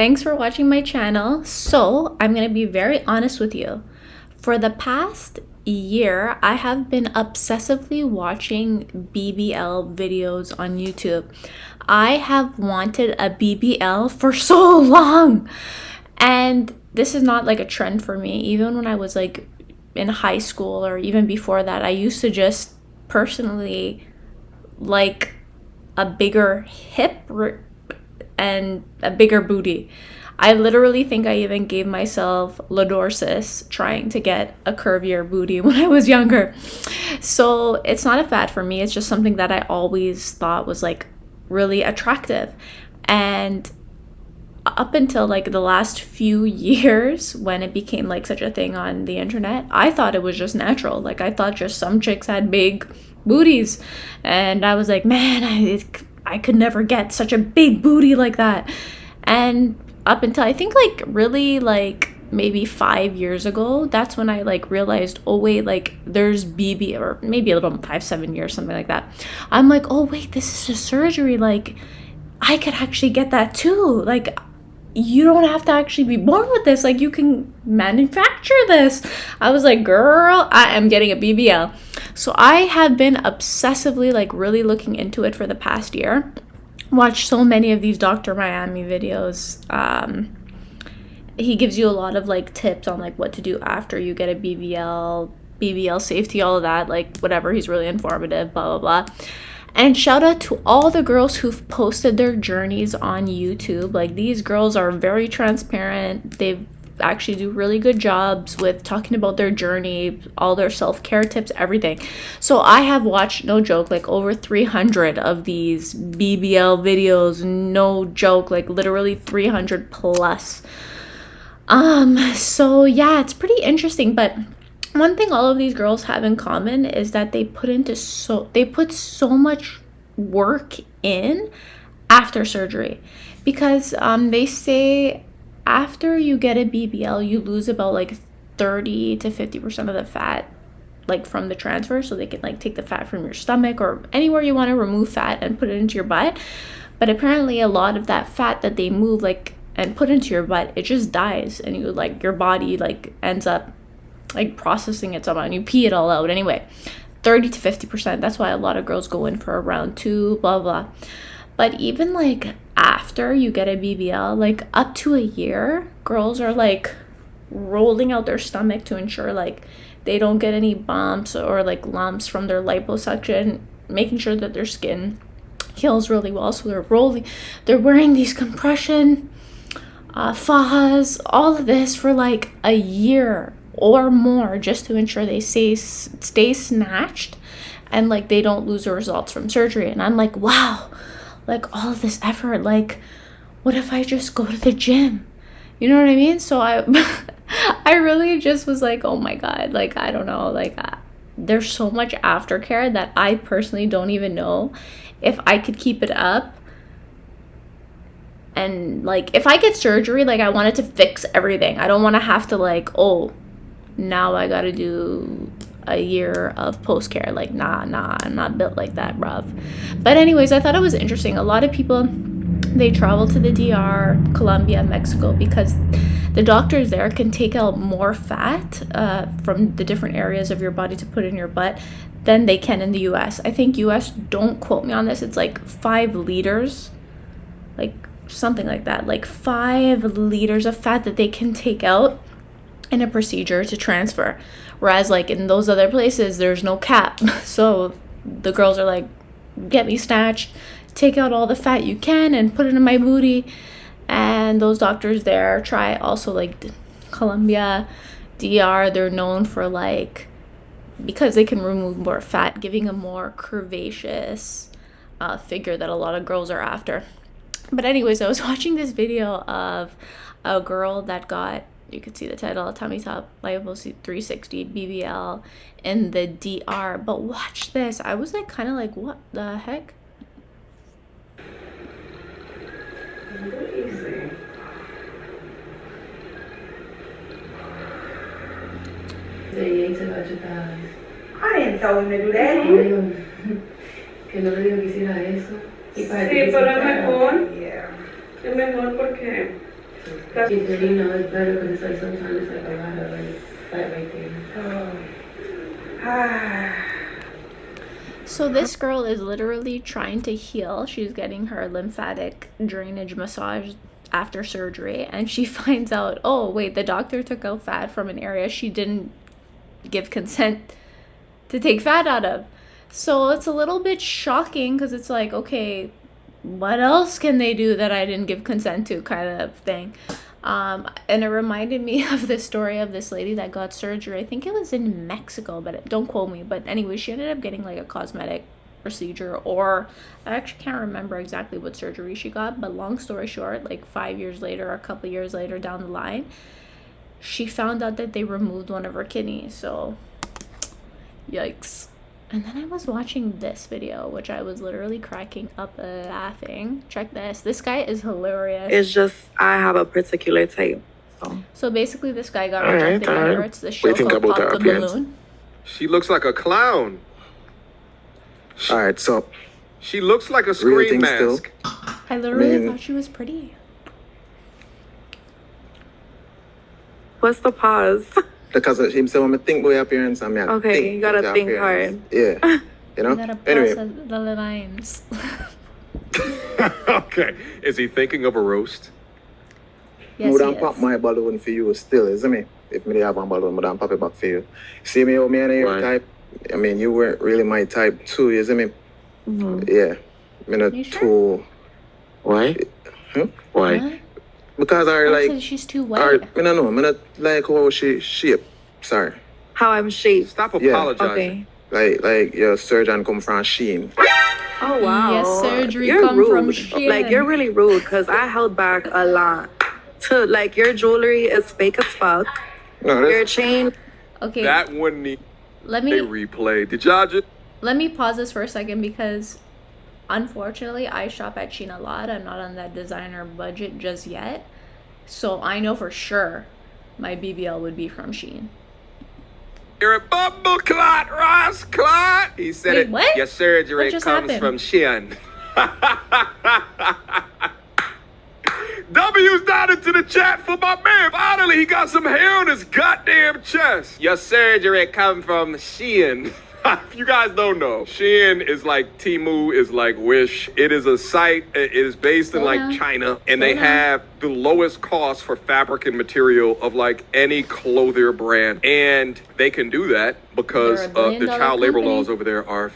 Thanks for watching my channel. So I'm gonna be very honest with you. For the past year, I have been obsessively watching BBL videos on YouTube. I have wanted a BBL for so long, and this is not like a trend for me. Even when I was like in high school or even before that, I used to just personally like a bigger hip and a bigger booty. I literally think I even gave myself lordorsis trying to get a curvier booty when I was younger. So it's not a fad for me. It's just something that I always thought was like really attractive. And up until like the last few years when it became like such a thing on the internet, I thought it was just natural. Like I thought just some chicks had big booties, and I was like, man, I could never get such a big booty like that. And up until I think like really like maybe 5 years ago, that's when I like realized, oh wait, like there's BB, or maybe a little 5-7 years, something like that. I'm like, oh wait, this is a surgery. Like I could actually get that too. Like you don't have to actually be born with this. Like you can manufacture this. I was like, girl, I am getting a BBL. So I have been obsessively like really looking into it for the past year. Watched so many of these Dr. Miami videos. He gives you a lot of like tips on like what to do after you get a BBL safety, all of that, like whatever. He's really informative, blah blah blah. And shout out to all the girls who've posted their journeys on YouTube. Like these girls are very transparent. They actually do really good jobs with talking about their journey, all their self-care tips, everything. So I have watched, no joke, like over 300 of these BBL videos, no joke, like literally 300 plus. So yeah, it's pretty interesting. But one thing all of these girls have in common is that they put so much work in after surgery, because they say after you get a BBL, you lose about like 30 to 50% of the fat, like from the transfer. So they can like take the fat from your stomach or anywhere you want to remove fat and put it into your butt. But apparently a lot of that fat that they move like and put into your butt, it just dies, and you like your body like ends up like processing it somehow and you pee it all out. Anyway, 30 to 50%. That's why a lot of girls go in for a round 2, blah blah. But even like after you get a BBL, like up to a year, girls are like rolling out their stomach to ensure like they don't get any bumps or like lumps from their liposuction, making sure that their skin heals really well. So they're wearing these compression fajas, all of this for like a year or more, just to ensure they stay snatched and like they don't lose the results from surgery. And I'm like, wow, like all of this effort, like what if I just go to the gym? You know what I mean? So I really just was like, oh my god, like I don't know, like there's so much aftercare that I personally don't even know if I could keep it up. And like if I get surgery, like I want it to fix everything. I don't want to have to like, oh, now I gotta do a year of post care. Like nah, I'm not built like that, bruv. But anyways, I thought it was interesting. A lot of people, they travel to the DR, Colombia, Mexico, because the doctors there can take out more fat from the different areas of your body to put in your butt than they can in the US. I think US, don't quote me on this, it's like 5 liters, like something like that, like 5 liters of fat that they can take out in a procedure to transfer. Whereas like in those other places, there's no cap. So the girls are like, get me snatched, take out all the fat you can and put it in my booty. And those doctors there try also like Colombia, DR, they're known for like, because they can remove more fat, giving a more curvaceous figure that a lot of girls are after. But anyways, I was watching this video of a girl that got, you could see the title, tummy top lipo 360 BBL in the DR. But watch this. I was like kind of like, what the heck? I didn't tell him to do that. Que no le digo que hiciera eso. Sí, pero es mejor. Es mejor porque So, it's better because it's like sometimes it's like a lot of like fat right there. So this girl is literally trying to heal. She's getting her lymphatic drainage massage after surgery, and she finds out, oh wait, the doctor took out fat from an area she didn't give consent to take fat out of. So it's a little bit shocking because it's like, okay, what else can they do that I didn't give consent to, kind of thing. And it reminded me of the story of this lady that got surgery. I think it was in Mexico, but don't quote me. But anyway, she ended up getting like a cosmetic procedure, or I actually can't remember exactly what surgery she got. But long story short, like 5 years later, or a couple years later down the line, she found out that they removed one of her kidneys. So, yikes. And then I was watching this video, which I was literally cracking up laughing. Check this. This guy is hilarious. It's just, I have a particular type. So basically, this guy got rejected. Remember, it's the show What do you think called about Pop her the appearance? Balloon. She looks like a clown. All right, so She looks like a real scream thing still. mask. I literally mean- thought she was pretty. What's the pause? Because of him say when I think boy appearance, I mean, I Okay, think you gotta boy think appearance. Yeah, you know. You gotta Anyway, process the lines. Okay. Is he thinking of a roast? Yes, would he I pop is. my balloon for you still, isn't me? If me have one balloon, would I pop it back for you? See me, me and your Right. type. I mean, you weren't really my type too, isn't me? Yeah, me not You sure? too. Why? Hmm? Why? What? Because I That's like. because she's too Or, white. me no know. Me not like how she shape. Sorry. How I'm shaped. Stop Yeah. apologizing. Okay. Like your surgeon come from Sheen. Oh wow. Yes, surgery You're come rude. from Shein. Like you're really rude because I held back a lot. To like your jewelry is fake as fuck. No, Your that's, chain. Okay, That wouldn't need let a me replay. Did y'all just... let me pause this for a second because unfortunately I shop at Shein a lot. I'm not on that designer budget just yet. So I know for sure my BBL would be from Shein. You're a bubble clot, Ross Clot. He said Wait, it. what? Your surgery What just comes happened? from Shin. W's down into the chat for my man. Finally, he got some hair on his goddamn chest. Your surgery come from Shein. If you guys don't know, Shein is like Temu, is like Wish. It is a site. It is based in Slow like down. China, and they Slow down. have the lowest cost for fabric and material of like any clothier brand, and they can do that because They're a billion the dollar child labor company. laws over there are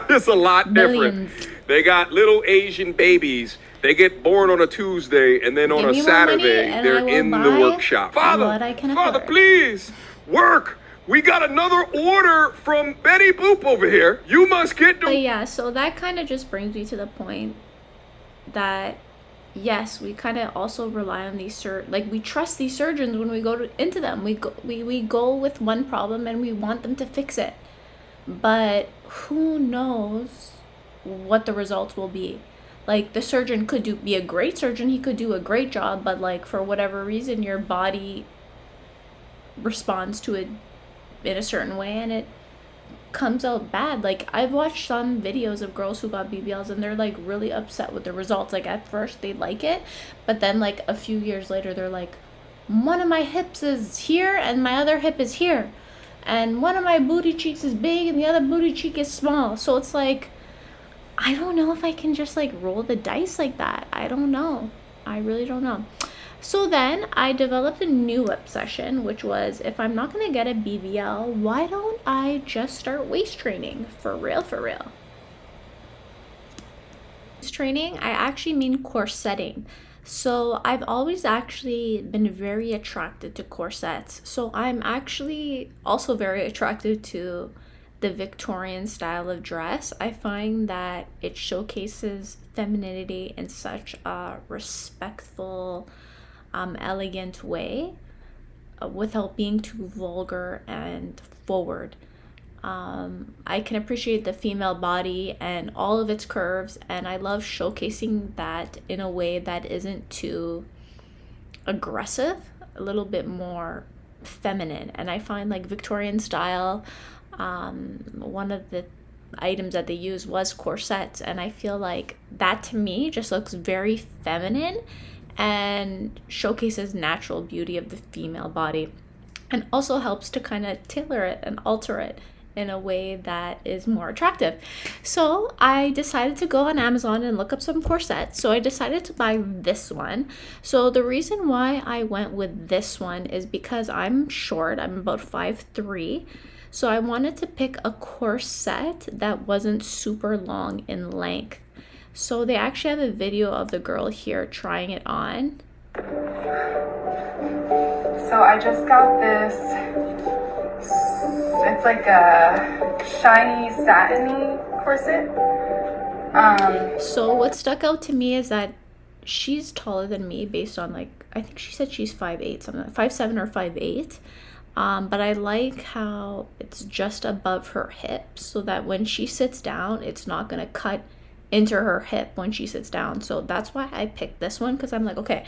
it's a lot Billions. different. They got little Asian babies. They get born on a Tuesday, and then on Give a me more money Saturday, and they're I will in the buy workshop. Father, what I can Father, afford. please work. We got another order from Betty Boop over here. You must get But the yeah, so that kind of just brings me to the point that yes, we kind of also rely on these like we trust these surgeons when we go into them. We go with one problem and we want them to fix it. But who knows what the results will be? Like the surgeon could be a great surgeon, he could do a great job, but like for whatever reason your body responds to it in a certain way and it comes out bad. Like I've watched some videos of girls who got BBLs and they're like really upset with the results. Like at first they like it, but then like a few years later they're like, one of my hips is here and my other hip is here, and one of my booty cheeks is big and the other booty cheek is small. So it's like, I don't know if I can just like roll the dice like that. I don't know. I really don't know. So then I developed a new obsession, which was if I'm not going to get a BBL, why don't I just start waist training? For real, for real. Waist training, I actually mean corsetting. So I've always actually been very attracted to corsets. So I'm actually also very attracted to the Victorian style of dress. I find that it showcases femininity in such a respectful, elegant way without being too vulgar and forward. I can appreciate the female body and all of its curves, and I love showcasing that in a way that isn't too aggressive, a little bit more feminine. And I find like Victorian style, one of the items that they use was corsets, and I feel like that to me just looks very feminine and showcases natural beauty of the female body, and also helps to kind of tailor it and alter it in a way that is more attractive. So I decided to go on Amazon and look up some corsets. So I decided to buy this one. So the reason why I went with this one is because I'm short. I'm about 5'3". So I wanted to pick a corset that wasn't super long in length. So they actually have a video of the girl here trying it on. So I just got this. It's like a shiny satiny corset. So what stuck out to me is that she's taller than me based on, like, I think she said she's 5'8", something like 5'7" or 5'8". But I like how it's just above her hip so that when she sits down, it's not going to cut into her hip when she sits down. So that's why I picked this one, because I'm like, okay,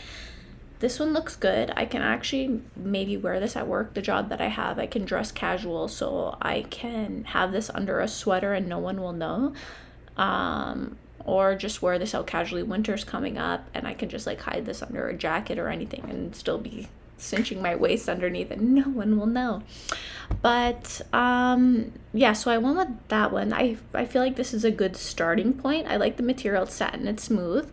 this one looks good. I can actually maybe wear this at work, the job that I have. I can dress casual, so I can have this under a sweater and no one will know. Or just wear this out casually. Winter's coming up and I can just like hide this under a jacket or anything and still be cinching my waist underneath and no one will know. But yeah, so I went with that one. I feel like this is a good starting point. I like the material, it's satin, it's smooth.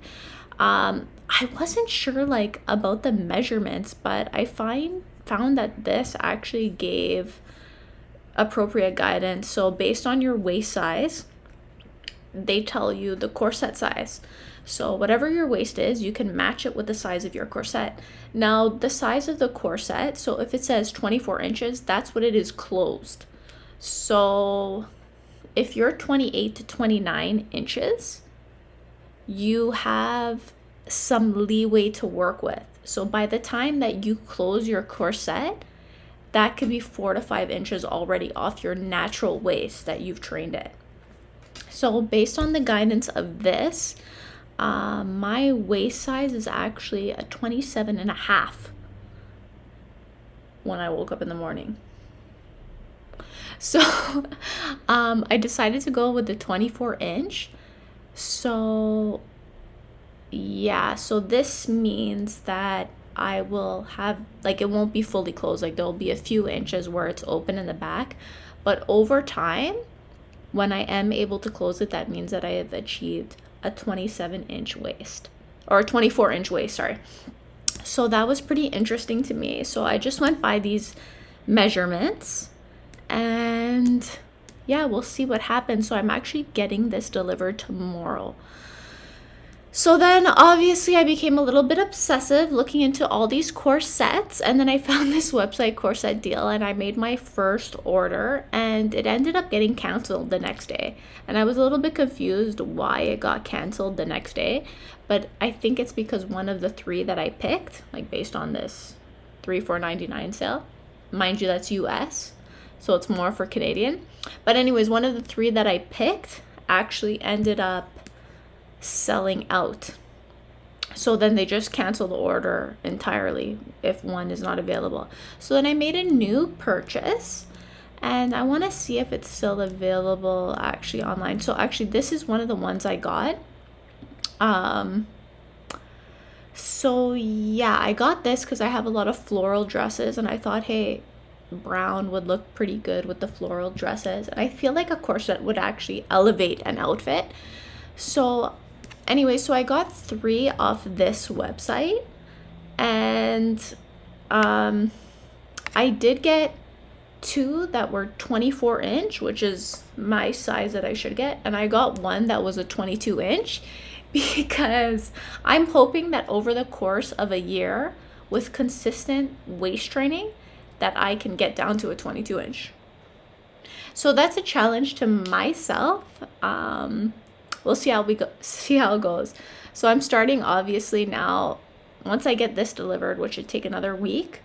I wasn't sure like about the measurements, but I found that this actually gave appropriate guidance. So based on your waist size, they tell you the corset size. So whatever your waist is, you can match it with the size of your corset. Now, the size of the corset, so if it says 24 inches, that's what it is closed. So if you're 28 to 29 inches, you have some leeway to work with. So by the time that you close your corset, that could be 4 to 5 inches already off your natural waist that you've trained it. So based on the guidance of this, my waist size is actually a 27.5 when I woke up in the morning. So I decided to go with the 24 inch. So yeah, so this means that I will have, like, it won't be fully closed. Like, there'll be a few inches where it's open in the back, but over time, when I am able to close it, that means that I have achieved a 27-inch waist, or a 24-inch waist, sorry. So that was pretty interesting to me. So I just went by these measurements and yeah, we'll see what happens. So I'm actually getting this delivered tomorrow. So then obviously I became a little bit obsessive looking into all these corsets, and then I found this website corset deal and I made my first order and it ended up getting canceled the next day. And I was a little bit confused why it got canceled the next day, but I think it's because one of the three that I picked, like based on this $3 for $99 sale, mind you, that's US, so it's more for Canadian. But anyways, one of the three that I picked actually ended up selling out. So then they just cancel the order entirely if one is not available. So then I made a new purchase and I want to see if it's still available actually online. So actually this is one of the ones I got. So yeah, I got this because I have a lot of floral dresses and I thought, hey, brown would look pretty good with the floral dresses. And I feel like a corset would actually elevate an outfit. So anyway, so I got 3 off this website and I did get 2 that were 24 inch, which is my size that I should get, and I got 1 that was a 22 inch because I'm hoping that over the course of a year with consistent waist training that I can get down to a 22 inch. So that's a challenge to myself. We'll see how it goes. So I'm starting obviously now. Once I get this delivered, which should take another week,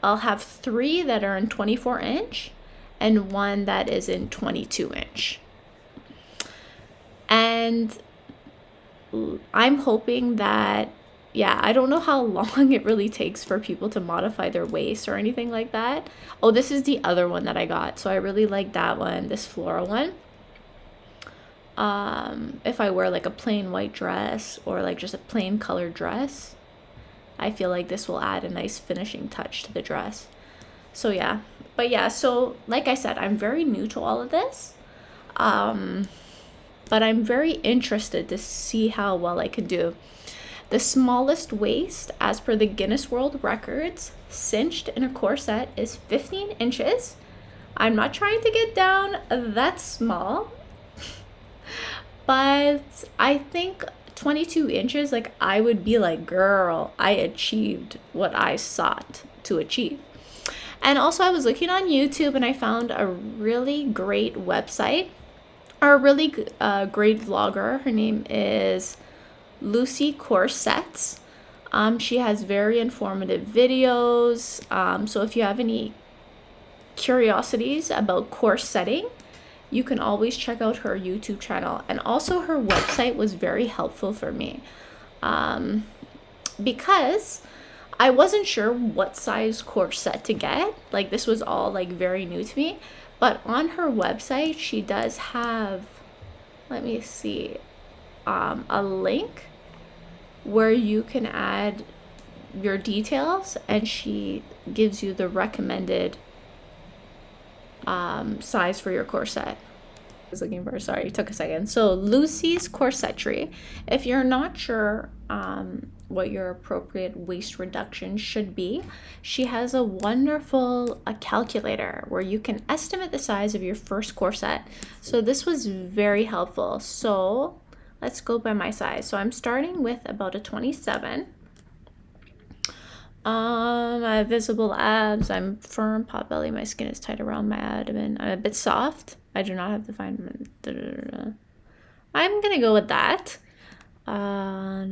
I'll have 3 that are in 24 inch and 1 that is in 22 inch. And I'm hoping that, yeah, I don't know how long it really takes for people to modify their waist or anything like that. Oh, this is the other one that I got. So I really like that one, this floral one. If I wear like a plain white dress or like just a plain colored dress, I feel like this will add a nice finishing touch to the dress. So yeah, but yeah, so like I said, I'm very new to all of this, but I'm very interested to see how well I can do. The smallest waist, as per the Guinness World Records, cinched in a corset is 15 inches. I'm not trying to get down that small, but I think 22 inches, like, I would be like, girl, I achieved what I sought to achieve. And also, I was looking on YouTube and I found a really great website, or a really great vlogger. Her name is Lucy Corsets. She has very informative videos. So if you have any curiosities about corsetting, you can always check out her YouTube channel. And also her website was very helpful for me, because I wasn't sure what size corset to get. Like, this was all like very new to me. But on her website, she does have, let me see, a link where you can add your details, and she gives you the recommended size for your corset. I was looking for, sorry, it took a second. So Lucy's Corsetry. If you're not sure what your appropriate waist reduction should be, she has a wonderful calculator where you can estimate the size of your first corset. So this was very helpful. So let's go by my size. So I'm starting with about a 27. I have visible abs. I'm firm, pot belly. My skin is tight around my abdomen. I'm a bit soft. I do not have defined. I'm gonna go with that. I'm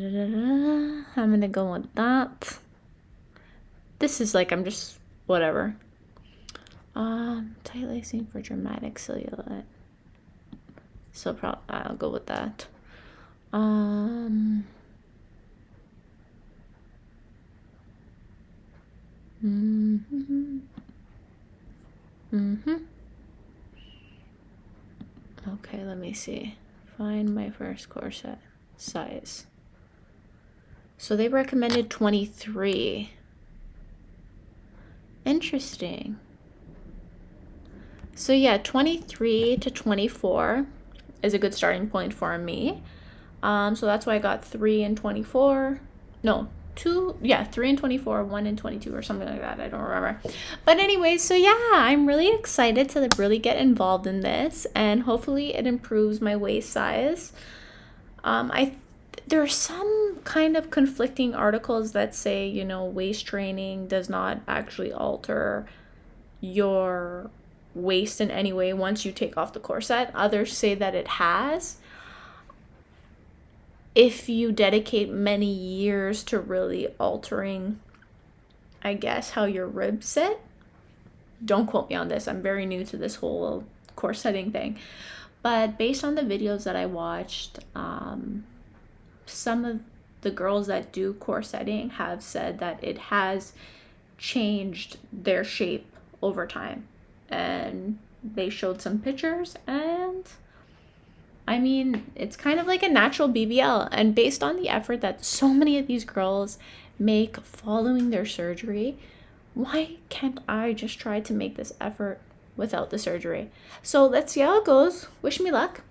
gonna go with that. This is like, I'm just whatever. Tight lacing for dramatic silhouette. So I'll go with that. Okay, let me see. Find my first corset size. So they recommended 23. Interesting. So yeah, 23 to 24 is a good starting point for me. So that's why I got 3 and 24. No, 3 and 24, 1 and 22, or something like that. I don't remember. But anyway, so yeah, I'm really excited to really get involved in this, and hopefully it improves my waist size. There are some kind of conflicting articles that say, you know, waist training does not actually alter your waist in any way once you take off the corset. Others say that it has, if you dedicate many years to really altering, I guess, how your ribs sit. Don't quote me on this. I'm very new to this whole corsetting thing. But based on the videos that I watched, some of the girls that do corsetting have said that it has changed their shape over time. And they showed some pictures, and I mean, it's kind of like a natural BBL. And based on the effort that so many of these girls make following their surgery, why can't I just try to make this effort without the surgery? So let's see how it goes. Wish me luck.